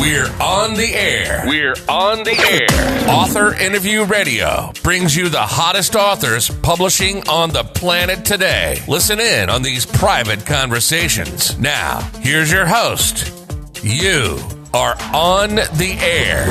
We're on the air. We're on the air. Author Interview Radio brings you the hottest authors publishing on the planet today. Listen in on these private conversations. Now, here's your host. You are on the air.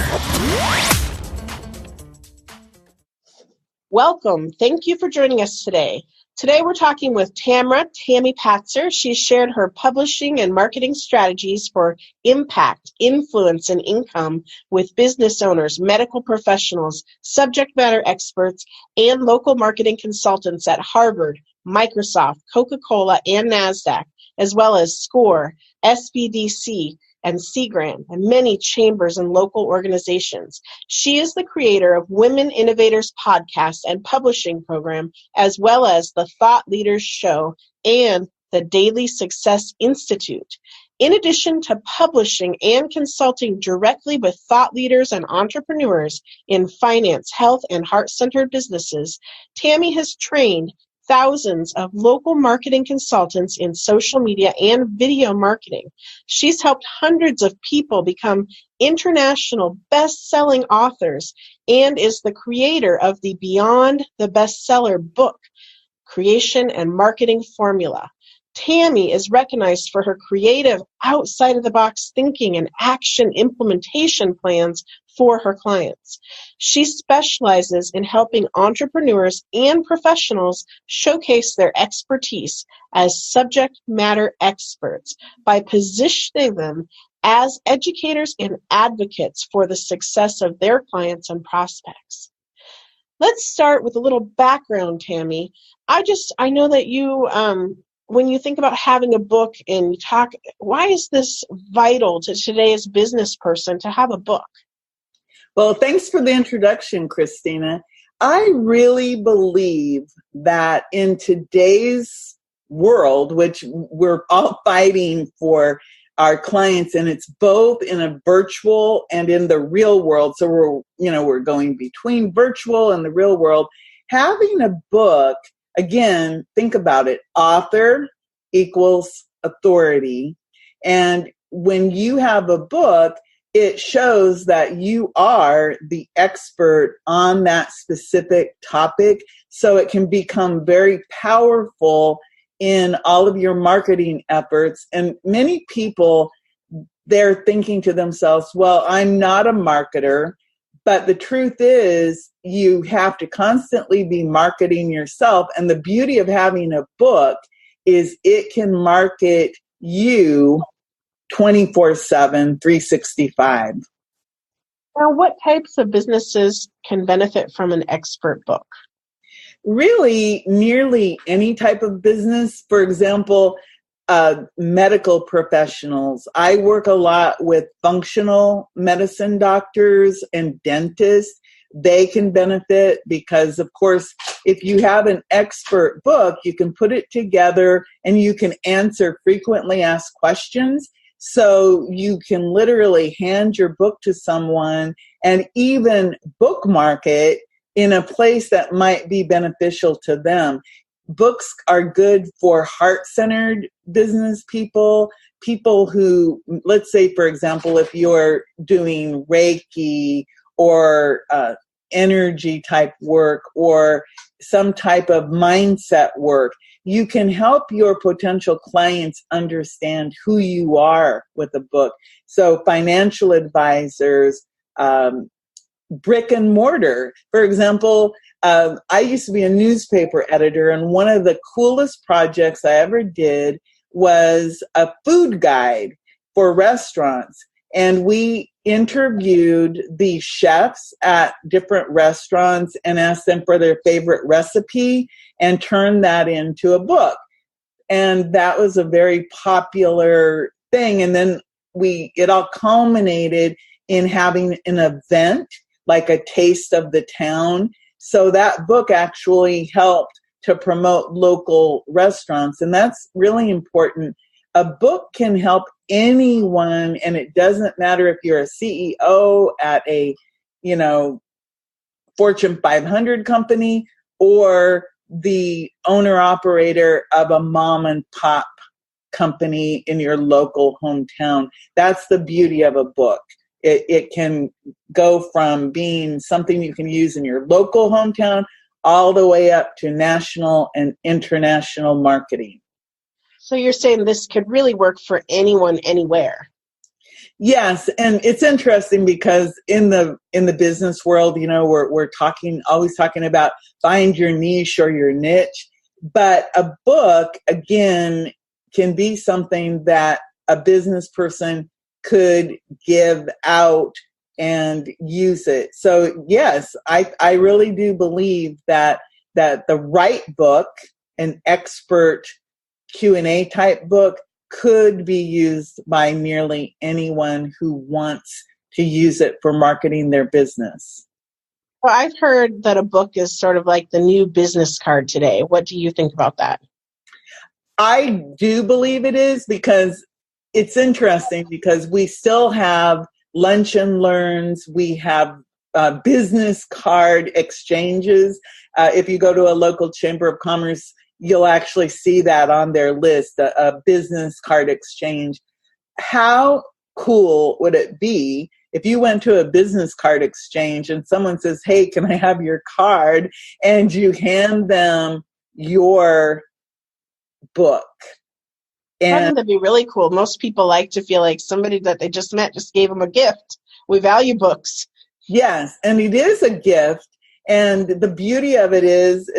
Welcome. Thank you for joining us today. Today we're talking with Tami Patzer. She shared her publishing and marketing strategies for impact, influence, and income with business owners, medical professionals, subject matter experts, and local marketing consultants at Harvard, Microsoft, Coca-Cola, and NASDAQ, as well as SCORE, SBDC, and Seagram, and many chambers and local organizations. She is the creator of Women Innovators Podcast and Publishing Program, as well as the Thought Leaders Show and the Daily Success Institute. In addition to publishing and consulting directly with thought leaders and entrepreneurs in finance, health, and heart-centered businesses, Tami has trained thousands of local marketing consultants in social media and video marketing. She's helped hundreds of people become international best-selling authors and is the creator of the Beyond the Bestseller book, Creation and Marketing Formula. Tami is recognized for her creative, outside-of-the-box thinking and action implementation plans for her clients. She specializes in helping entrepreneurs and professionals showcase their expertise as subject matter experts by positioning them as educators and advocates for the success of their clients and prospects. Let's start with a little background, Tami. I know that you, when you think about having a book and you talk, why is this vital to today's business person to have a book? Well, thanks for the introduction, Kristina. I really believe that in today's world, which we're all fighting for our clients, and it's both in a virtual and in the real world. So we're going between virtual and the real world. Having a book, again, think about it. Author equals authority. And when you have a book, it shows that you are the expert on that specific topic. So it can become very powerful in all of your marketing efforts. And many people, they're thinking to themselves, well, I'm not a marketer. But the truth is, you have to constantly be marketing yourself. And the beauty of having a book is it can market you 24/7, 365. Now, what types of businesses can benefit from an expert book? Really, nearly any type of business. For example, medical professionals. I work a lot with functional medicine doctors and dentists. They can benefit because, of course, if you have an expert book, you can put it together and you can answer frequently asked questions. So you can literally hand your book to someone and even bookmark it in a place that might be beneficial to them. Books are good for heart-centered business people who, let's say, for example, if you're doing Reiki or energy type work or some type of mindset work, you can help your potential clients understand who you are with a book. So financial advisors, brick and mortar. For example, I used to be a newspaper editor, and one of the coolest projects I ever did was a food guide for restaurants. And we interviewed the chefs at different restaurants and asked them for their favorite recipe and turned that into a book. And that was a very popular thing. And then it all culminated in having an event, like a taste of the town. So that book actually helped to promote local restaurants. And that's really important. A book can help anyone, and it doesn't matter if you're a CEO at a, Fortune 500 company or the owner operator of a mom and pop company in your local hometown. That's the beauty of a book. It can go from being something you can use in your local hometown all the way up to national and international marketing. So you're saying this could really work for anyone, anywhere. Yes, and it's interesting because in the business world, we're always talking about find your niche or your niche, but a book again can be something that a business person could give out and use it. So yes, I really do believe that the right book, an expert Q&A type book, could be used by nearly anyone who wants to use it for marketing their business. Well, I've heard that a book is sort of like the new business card today. What do you think about that? I do believe it is, because it's interesting because we still have lunch and learns. We have business card exchanges. If you go to a local chamber of commerce, you'll actually see that on their list, a business card exchange. How cool would it be if you went to a business card exchange and someone says, hey, can I have your card? And you hand them your book. I think that'd be really cool. Most people like to feel like somebody that they just met just gave them a gift. We value books. Yes, and it is a gift. And the beauty of it is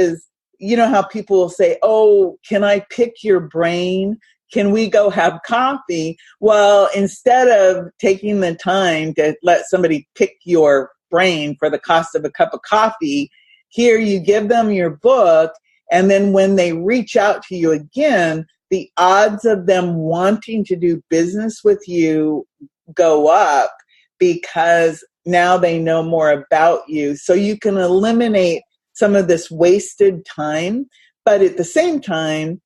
you know how people will say, oh, can I pick your brain? Can we go have coffee? Well, instead of taking the time to let somebody pick your brain for the cost of a cup of coffee, here you give them your book, and then when they reach out to you again, the odds of them wanting to do business with you go up because now they know more about you. So you can eliminate some of this wasted time, but at the same time,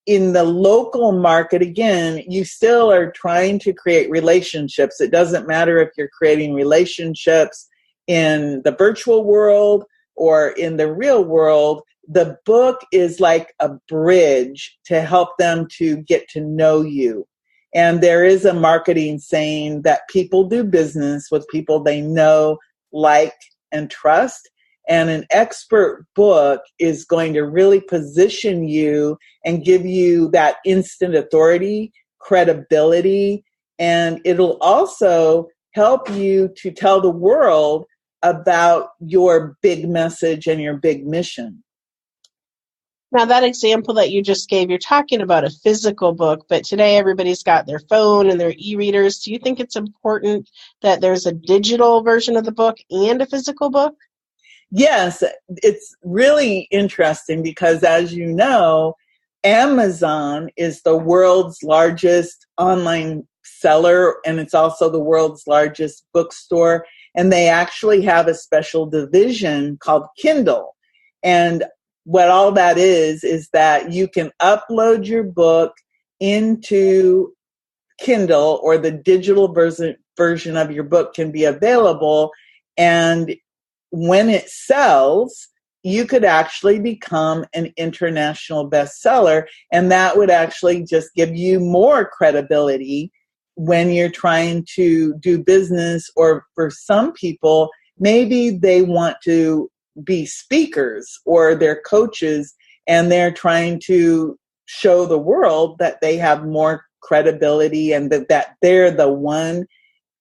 in the local market, again, you still are trying to create relationships. It doesn't matter if you're creating relationships in the virtual world or in the real world. The book is like a bridge to help them to get to know you. And there is a marketing saying that people do business with people they know, like, and trust. And an expert book is going to really position you and give you that instant authority, credibility, and it'll also help you to tell the world about your big message and your big mission. Now, that example that you just gave, you're talking about a physical book, but today everybody's got their phone and their e-readers. Do you think it's important that there's a digital version of the book and a physical book? Yes, it's really interesting because, as you know, Amazon is the world's largest online seller, and it's also the world's largest bookstore. And they actually have a special division called Kindle. And what all that is that you can upload your book into Kindle, or the digital version of your book can be available. And when it sells, you could actually become an international bestseller. And that would actually just give you more credibility when you're trying to do business. Or for some people, maybe they want to be speakers or they're coaches, and they're trying to show the world that they have more credibility and that they're the one.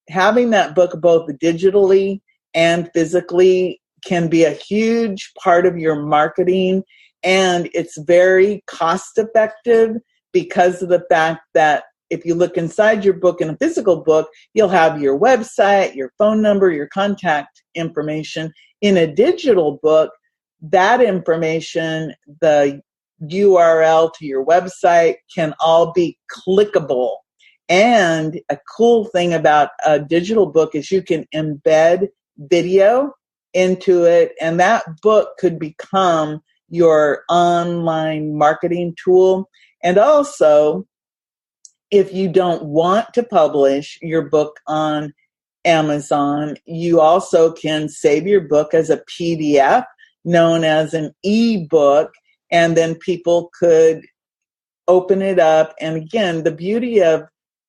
Having that book both digitally and physically can be a huge part of your marketing, and it's very cost effective because of the fact that if you look inside your book in a physical book, you'll have your website, your phone number, your contact information. In a digital book, that information, the URL to your website, can all be clickable. And a cool thing about a digital book is you can embed video into it, and that book could become your online marketing tool. And also, if you don't want to publish your book on Amazon, you also can save your book as a PDF known as an ebook, and then people could open it up. And again, the beauty of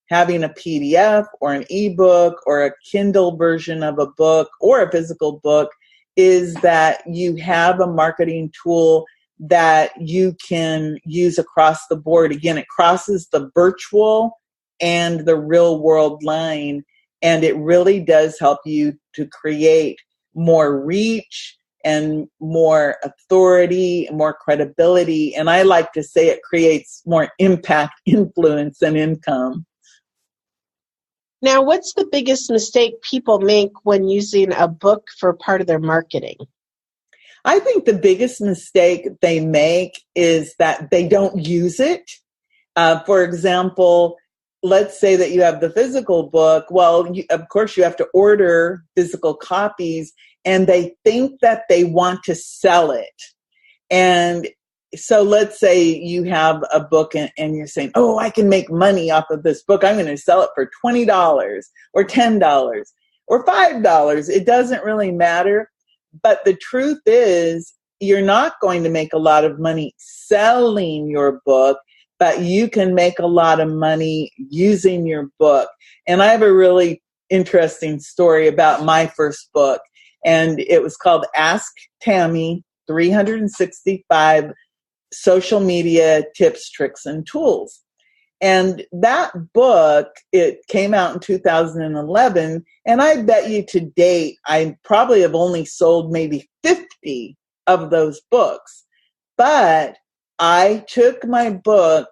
having a PDF or an ebook or a Kindle version of a book or a physical book is that you have a marketing tool that you can use across the board. Again, it crosses the virtual and the real world line, and it really does help you to create more reach and more authority, more credibility. And I like to say it creates more impact, influence, and income. Now, what's the biggest mistake people make when using a book for part of their marketing? I think the biggest mistake they make is that they don't use it. For example, let's say that you have the physical book. Well, of course, you have to order physical copies, and they think that they want to sell it. And so let's say you have a book and you're saying, oh, I can make money off of this book. I'm going to sell it for $20 or $10 or $5. It doesn't really matter. But the truth is, you're not going to make a lot of money selling your book, but you can make a lot of money using your book. And I have a really interesting story about my first book, and it was called Ask Tami, 365 Social Media Tips, Tricks, and Tools. And that book, it came out in 2011, and I bet you to date, I probably have only sold maybe 50 of those books. But I took my book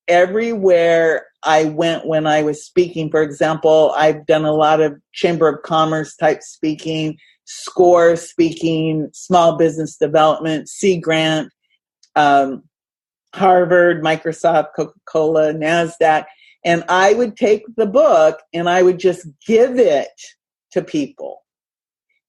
everywhere I went when I was speaking. For example, I've done a lot of Chamber of Commerce type speaking, SCORE speaking, small business development, Sea Grant, Harvard, Microsoft, Coca-Cola, NASDAQ. And I would take the book and I would just give it to people.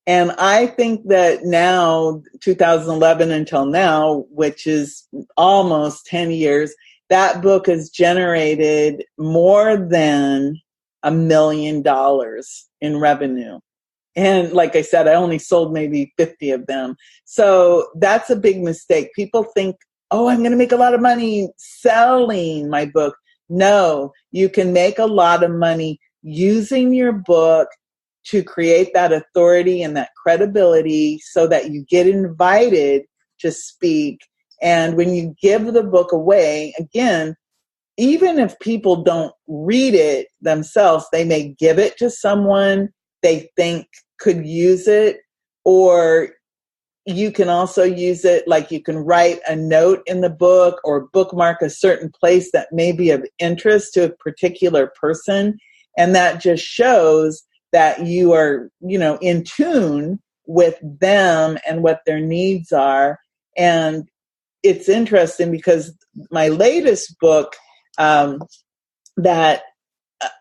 And I think that now, 2011 until now, which is almost 10 years, that book has generated more than $1 million in revenue. And like I said, I only sold maybe 50 of them. So that's a big mistake. People think, oh, I'm going to make a lot of money selling my book. No, you can make a lot of money using your book to create that authority and that credibility so that you get invited to speak. And when you give the book away, again, even if people don't read it themselves, they may give it to someone they think could use it, or you can also use it, like you can write a note in the book or bookmark a certain place that may be of interest to a particular person. And that just shows that you are, in tune with them and what their needs are. And it's interesting because my latest book that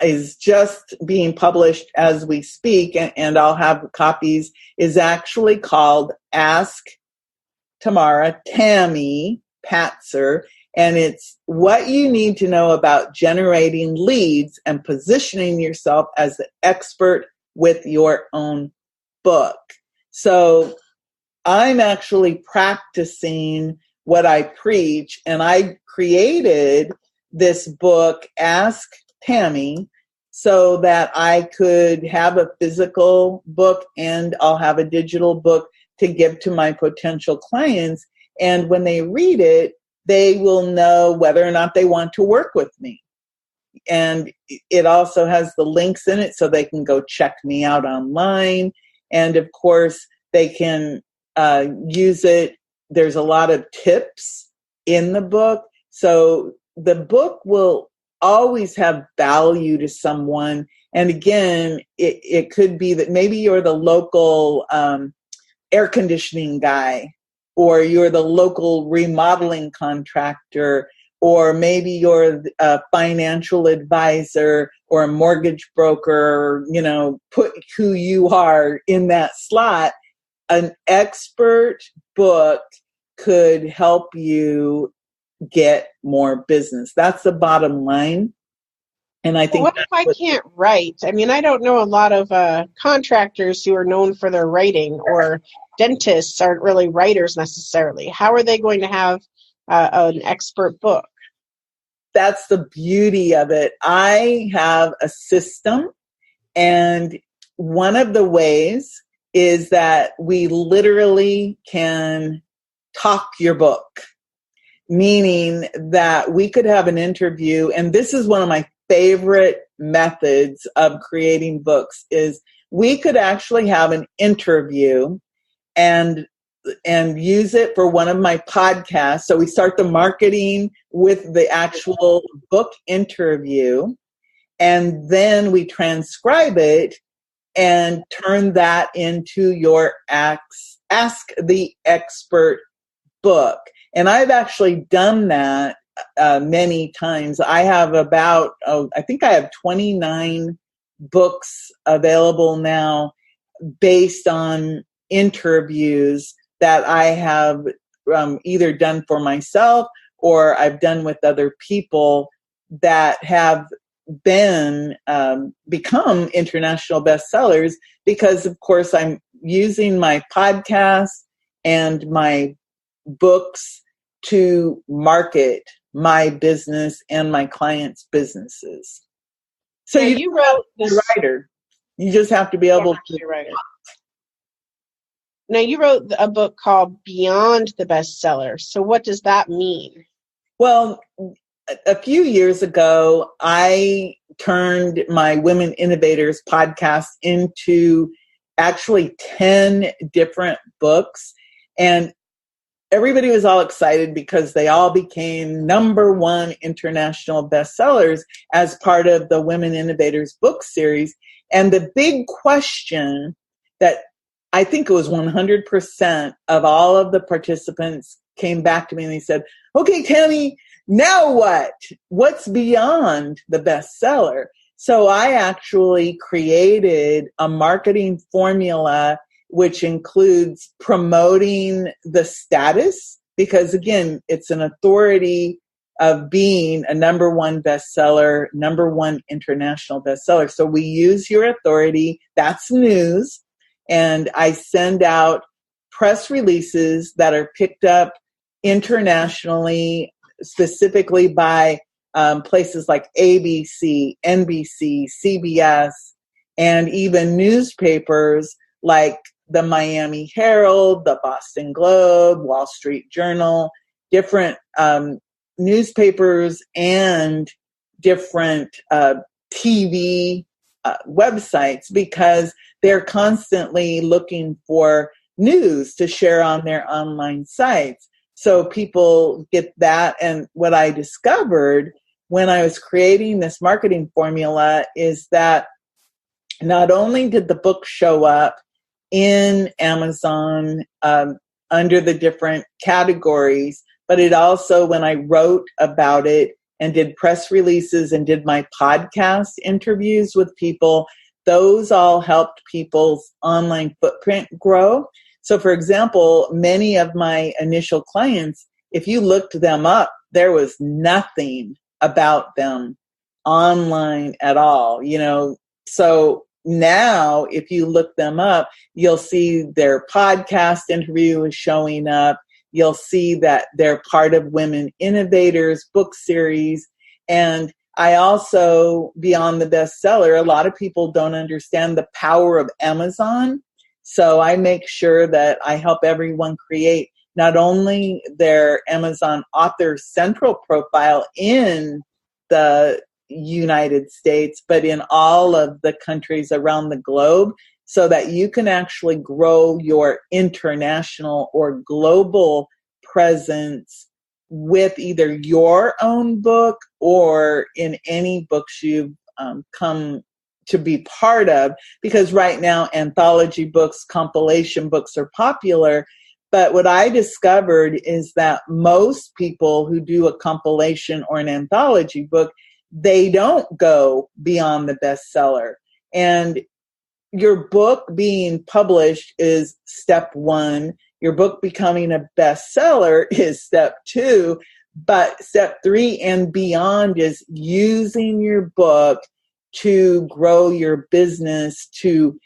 is just being published as we speak, and I'll have copies, is actually called Ask Tami Patzer, and it's what you need to know about generating leads and positioning yourself as the expert with your own book. So I'm actually practicing what I preach, and I created this book, Ask Tami, so that I could have a physical book and I'll have a digital book to give to my potential clients. And when they read it, they will know whether or not they want to work with me. And it also has the links in it so they can go check me out online. And of course, they can use it. There's a lot of tips in the book. So the book will always have value to someone. And again, it could be that maybe you're the local air conditioning guy, or you're the local remodeling contractor, or maybe you're a financial advisor or a mortgage broker, put who you are in that slot. An expert book could help you get more business. That's the bottom line. And I think, what if I can't write? I mean, I don't know a lot of contractors who are known for their writing, or dentists aren't really writers necessarily. How are they going to have an expert book? that's the beauty of it. I have a system, and one of the ways is that we literally can talk your book, meaning that we could have an interview. And this is one of my favorite methods of creating books, is we could actually have an interview and use it for one of my podcasts. So we start the marketing with the actual book interview, and then we transcribe it and turn that into your Ask the Expert book. And I've actually done that many times. I have I think I have 29 books available now based on interviews that I have either done for myself or I've done with other people that have become international bestsellers, because of course I'm using my podcast and my books to market my business and my clients' businesses. So you wrote this writer. You just have to be able to write it. Now, you wrote a book called Beyond the Bestseller. So what does that mean? Well, a few years ago, I turned my Women Innovators podcast into actually 10 different books. And everybody was all excited because they all became #1 international bestsellers as part of the Women Innovators book series. And the big question that I think it was 100% of all of the participants came back to me and they said, okay, Tami, now what? What's beyond the bestseller? So I actually created a marketing formula which includes promoting the status, because again, it's an authority of being a #1 bestseller, #1 international bestseller. So we use your authority, that's news, and I send out press releases that are picked up internationally, specifically by places like ABC, NBC, CBS, and even newspapers like the Miami Herald, the Boston Globe, Wall Street Journal, different newspapers and different TV websites, because they're constantly looking for news to share on their online sites. So people get that. And what I discovered when I was creating this marketing formula is that not only did the book show up in Amazon under the different categories, but it also, when I wrote about it and did press releases and did my podcast interviews with people, those all helped people's online footprint grow. So for example, many of my initial clients, if you looked them up, there was nothing about them online at all, So now if you look them up, you'll see their podcast interview is showing up. You'll see that they're part of Women Innovators book series. And I also, beyond the bestseller, a lot of people don't understand the power of Amazon. So I make sure that I help everyone create not only their Amazon author central profile in the United States, but in all of the countries around the globe, so that you can actually grow your international or global presence with either your own book or in any books you've come to be part of. Because right now, anthology books, compilation books are popular. But what I discovered is that most people who do a compilation or an anthology book, they don't go beyond the bestseller. And your book being published is step 1. Your book becoming a bestseller is step 2. But step 3 and beyond is using your book to grow your business, to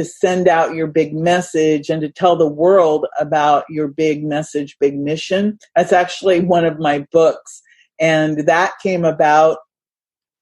send out your big message and to tell the world about your big message, big mission. That's actually one of my books And that came about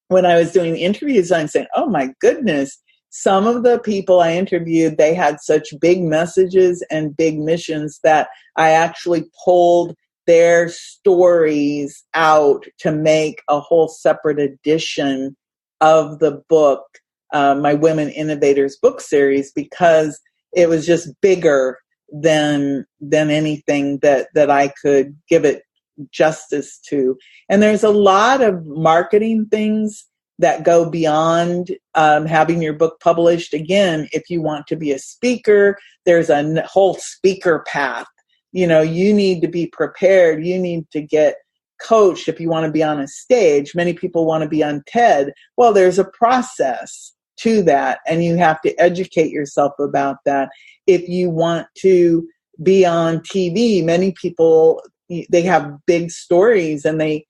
when I was doing interviews. I'm saying, oh my goodness, some of the people I interviewed, they had such big messages and big missions that I actually pulled their stories out to make a whole separate edition of the book, my Women Innovators book series, because it was just bigger than anything that I could give it justice to. And there's a lot of marketing things that go beyond having your book published. Again, if you want to be a speaker, there's a whole speaker path. You know, you need to be prepared. You need to get coached if you want to be on a stage. Many people want to be on TED. Well, there's a process to that, and you have to educate yourself about that. If you want to be on TV, many people, they have big stories, and they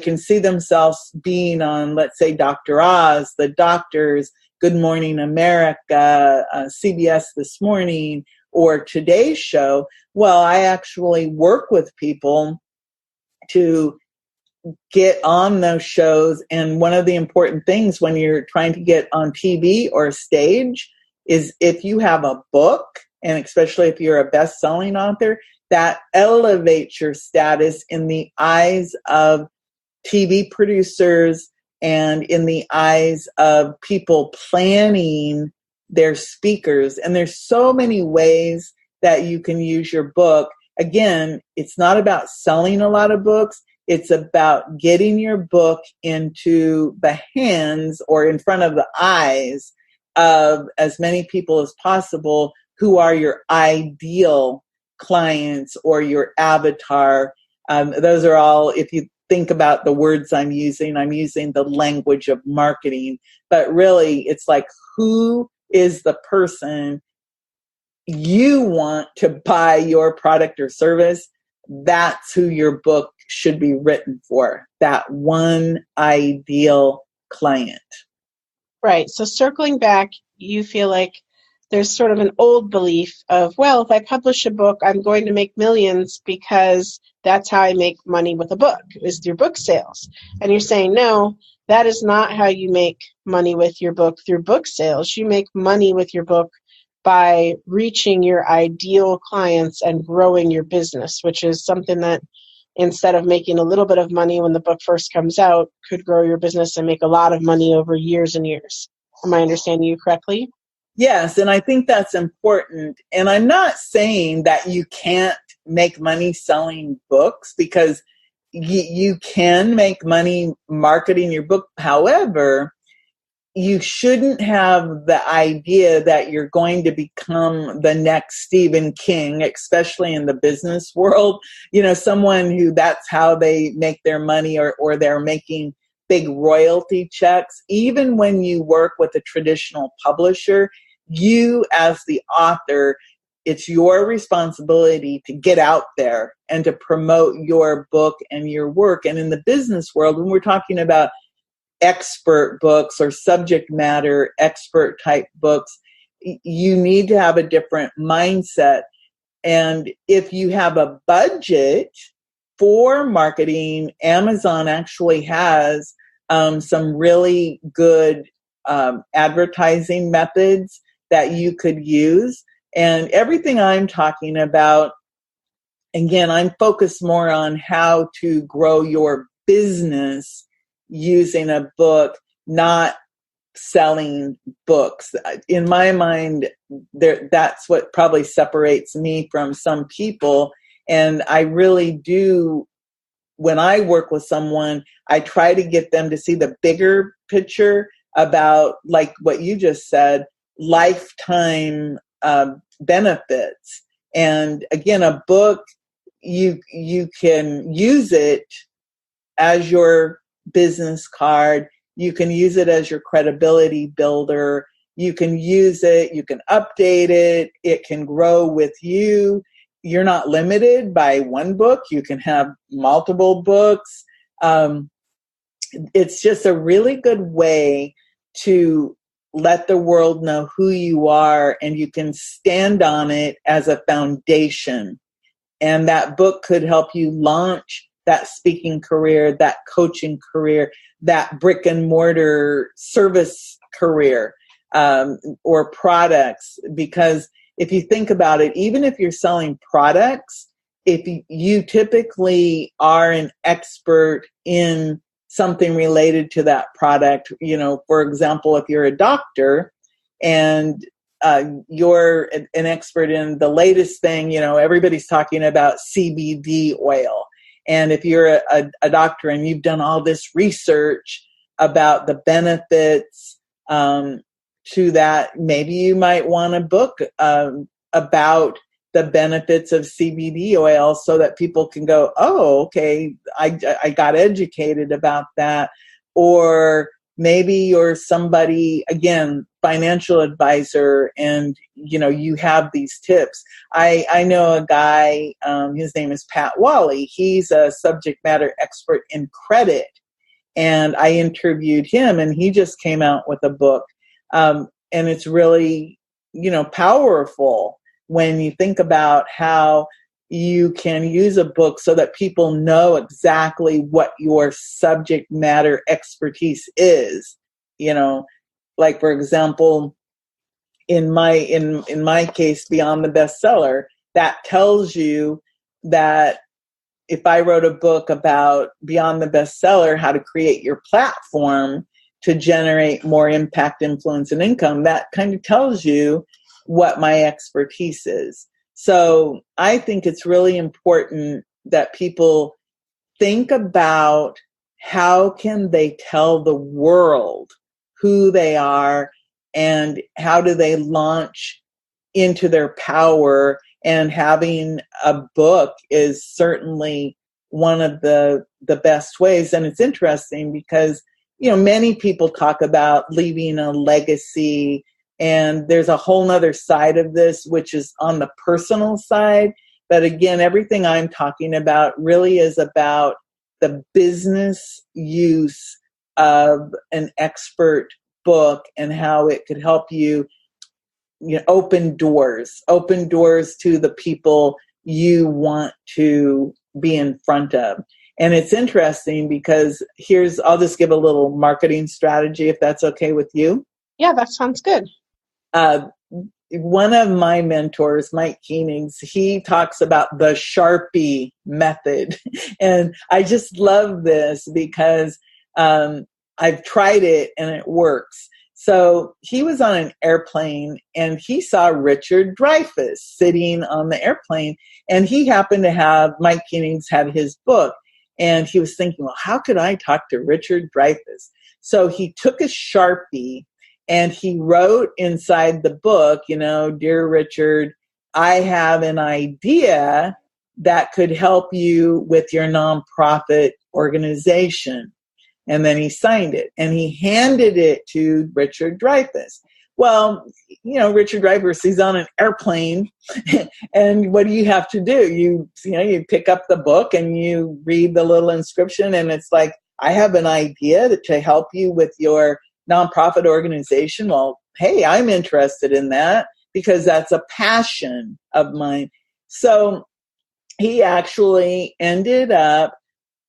can see themselves being on, let's say, Dr. Oz, The Doctors, Good Morning America, CBS This Morning, or Today's Show. Well, I actually work with people to get on those shows. And one of the important things when you're trying to get on TV or stage is if you have a book, and especially if you're a best-selling author, that elevates your status in the eyes of TV producers and in the eyes of people planning their speakers. And there's so many ways that you can use your book. Again, it's not about selling a lot of books. It's about getting your book into the hands or in front of the eyes of as many people as possible who are your ideal clients or your avatar. Those are all, if you think about the words I'm using the language of marketing, but really it's like, who is the person you want to buy your product or service? That's who your book should be written for, that one ideal client. Right. So circling back, you feel like there's sort of an old belief of, well, if I publish a book, I'm going to make millions because that's how I make money with a book, is through book sales. And you're saying, no, that is not how you make money with your book through book sales. You make money with your book by reaching your ideal clients and growing your business, which is something that instead of making a little bit of money when the book first comes out, could grow your business and make a lot of money over years and years. Am I understanding you correctly? Yes, and I think that's important. And I'm not saying that you can't make money selling books, because you can make money marketing your book. However, you shouldn't have the idea that you're going to become the next Stephen King, especially in the business world. Someone who that's how they make their money, or they're making big royalty checks. Even when you work with a traditional publisher, you as the author, it's your responsibility to get out there and to promote your book and your work. And in the business world, when we're talking about expert books or subject matter expert type books, you need to have a different mindset. And if you have a budget for marketing, Amazon actually has some really good advertising methods that you could use. And everything I'm talking about, again, I'm focused more on how to grow your business using a book, not selling books. In my mind, that's what probably separates me from some people. And I really do, when I work with someone, I try to get them to see the bigger picture about, like what you just said, lifetime benefits. And again, a book, you can use it as your business card. You can use it as your credibility builder. You can use it, you can update it. It can grow with you. You're not limited by one book. You can have multiple books. It's just a really good way to let the world know who you are, and you can stand on it as a foundation. And that book could help you launch that speaking career, that coaching career, that brick and mortar service career, or products. Because if you think about it, even if you're selling products, if you typically are an expert in something related to that product, for example, if you're a doctor and you're an expert in the latest thing, everybody's talking about CBD oil. And if you're a doctor and you've done all this research about the benefits to that, maybe you might want a book about the benefits of CBD oil so that people can go, oh, okay, I got educated about that. Or maybe you're somebody, again, financial advisor, and you have these tips. I know a guy, his name is Pat Wally. He's a subject matter expert in credit, and I interviewed him, and he just came out with a book, and it's really powerful when you think about how you can use a book so that people know exactly what your subject matter expertise is. Like, for example, in my case, Beyond the Bestseller, that tells you that if I wrote a book about Beyond the Bestseller, how to create your platform to generate more impact, influence, and income, that kind of tells you what my expertise is. So I think it's really important that people think about how can they tell the world who they are and how do they launch into their power. And having a book is certainly one of the best ways. And it's interesting because, many people talk about leaving a legacy. And there's a whole nother side of this, which is on the personal side. But again, everything I'm talking about really is about the business use of an expert book and how it could help you, open doors to the people you want to be in front of. And it's interesting because I'll just give a little marketing strategy, if that's okay with you. Yeah, that sounds good. One of my mentors, Mike Koenigs, he talks about the Sharpie method. And I just love this because I've tried it and it works. So he was on an airplane and he saw Richard Dreyfuss sitting on the airplane. And he happened to have, Mike Koenigs had his book. And he was thinking, well, how could I talk to Richard Dreyfuss? So he took a Sharpie and he wrote inside the book, Dear Richard, I have an idea that could help you with your nonprofit organization. And then he signed it and he handed it to Richard Dreyfuss. Well, Richard Dreyfuss, he's on an airplane. And what do you have to do? You pick up the book and you read the little inscription. And it's like, I have an idea to help you with your nonprofit organization. Well, hey, I'm interested in that because that's a passion of mine. So he actually ended up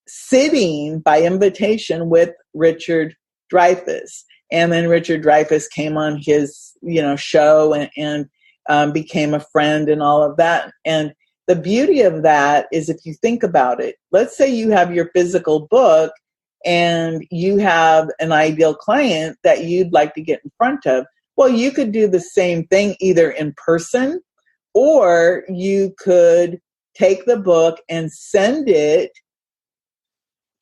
sitting by invitation with Richard Dreyfuss. And then Richard Dreyfuss came on his, show and became a friend and all of that. And the beauty of that is, if you think about it, let's say you have your physical book and you have an ideal client that you'd like to get in front of. Well, you could do the same thing either in person, or you could take the book and send it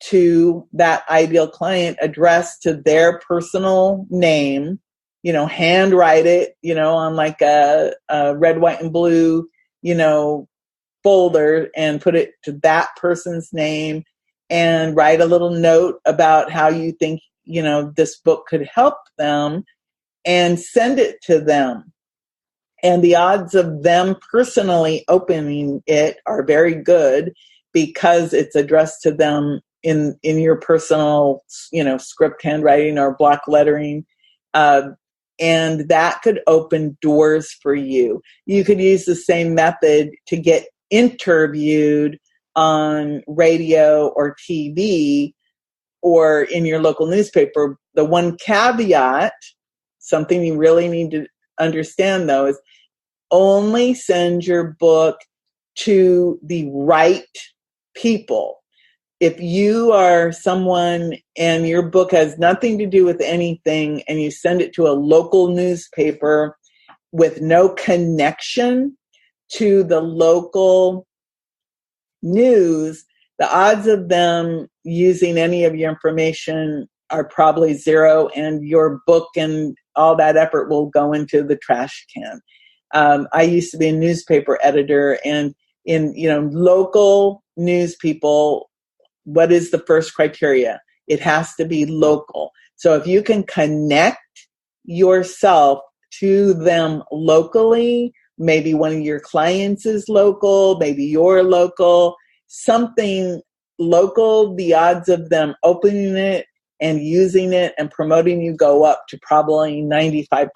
to that ideal client addressed to their personal name, handwrite it, on like a red, white, and blue, folder and put it to that person's name and write a little note about how you think, this book could help them and send it to them. And the odds of them personally opening it are very good because it's addressed to them in your personal, script handwriting or block lettering. And that could open doors for you. You could use the same method to get interviewed on radio or TV or in your local newspaper. The one caveat, something you really need to understand though, is only send your book to the right people. If you are someone and your book has nothing to do with anything and you send it to a local newspaper with no connection to the local news, the odds of them using any of your information are probably zero, and your book and all that effort will go into the trash can. I used to be a newspaper editor, and in local news people, what is the first criteria? It has to be local. So if you can connect yourself to them locally, maybe one of your clients is local, maybe you're local, something local, the odds of them opening it and using it and promoting you go up to probably 95%.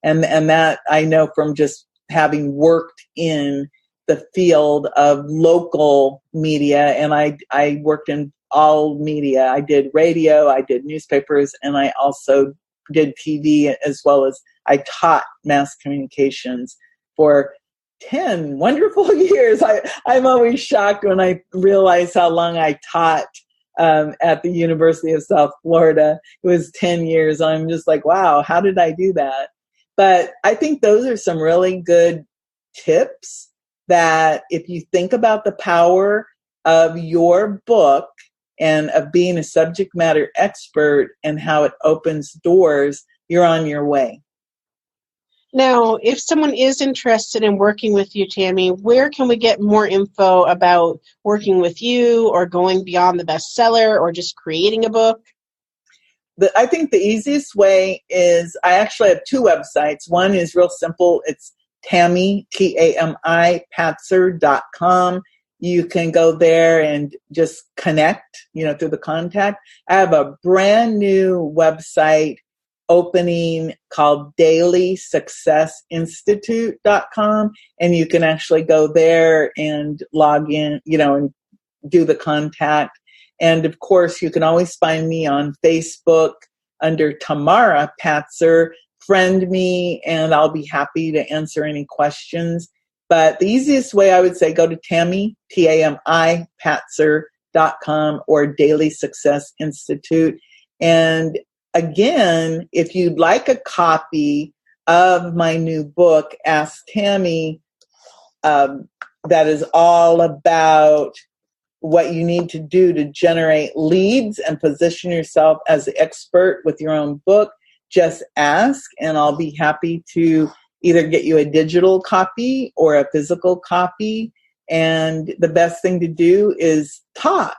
And that I know from just having worked in the field of local media, and I worked in all media. I did radio, I did newspapers, and I also did TV, as well as I taught mass communications for 10 wonderful years. I'm always shocked when I realize how long I taught at the University of South Florida. It was 10 years. I'm just like, wow, how did I do that? But I think those are some really good tips that if you think about the power of your book and of being a subject matter expert and how it opens doors, you're on your way. Now, if someone is interested in working with you, Tami, where can we get more info about working with you or going beyond the bestseller or just creating a book? I think the easiest way is, I actually have two websites. One is real simple. It's Tami, Tami, Patzer.com. You can go there and just connect, through the contact. I have a brand new website opening called dailysuccessinstitute.com, and you can actually go there and log in, and do the contact. And of course, you can always find me on Facebook under Tamara Patzer. Friend me, and I'll be happy to answer any questions. But the easiest way, I would say, go to Tami, Tami, Patzer.com or Daily Success Institute. And again, if you'd like a copy of my new book, Ask Tami, that is all about what you need to do to generate leads and position yourself as the expert with your own book, just ask, and I'll be happy to either get you a digital copy or a physical copy. And the best thing to do is talk,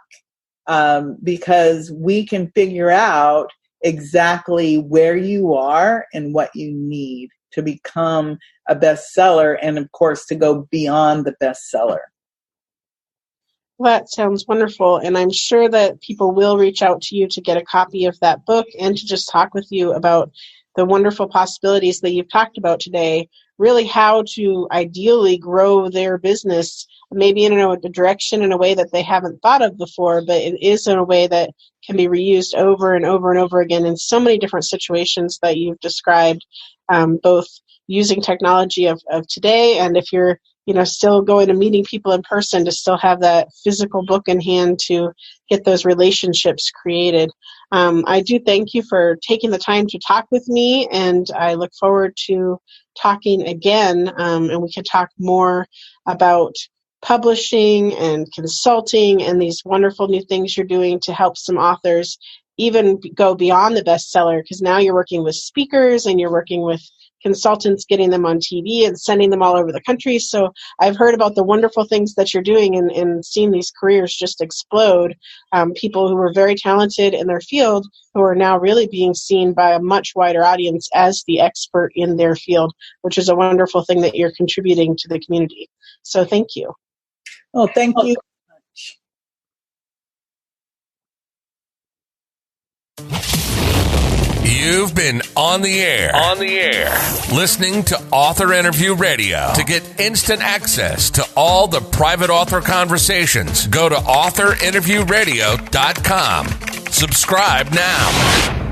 because we can figure out exactly where you are and what you need to become a bestseller, and of course to go beyond the bestseller. Well, that sounds wonderful, and I'm sure that people will reach out to you to get a copy of that book and to just talk with you about the wonderful possibilities that you've talked about today, really how to ideally grow their business, maybe in a direction, in a way that they haven't thought of before, but it is in a way that can be reused over and over and over again in so many different situations that you've described, both using technology of today, and if you're still going and meeting people in person, to still have that physical book in hand to get those relationships created. I do thank you for taking the time to talk with me, and I look forward to talking again, and we can talk more about publishing and consulting and these wonderful new things you're doing to help some authors even go beyond the bestseller, because now you're working with speakers and you're working with consultants, getting them on TV and sending them all over the country. So I've heard about the wonderful things that you're doing and seen these careers just explode. People who were very talented in their field who are now really being seen by a much wider audience as the expert in their field, which is a wonderful thing that you're contributing to the community. So thank you. Oh, thank you. You've been on the air. Listening to Author Interview Radio. To get instant access to all the private author conversations, go to authorinterviewradio.com. Subscribe now.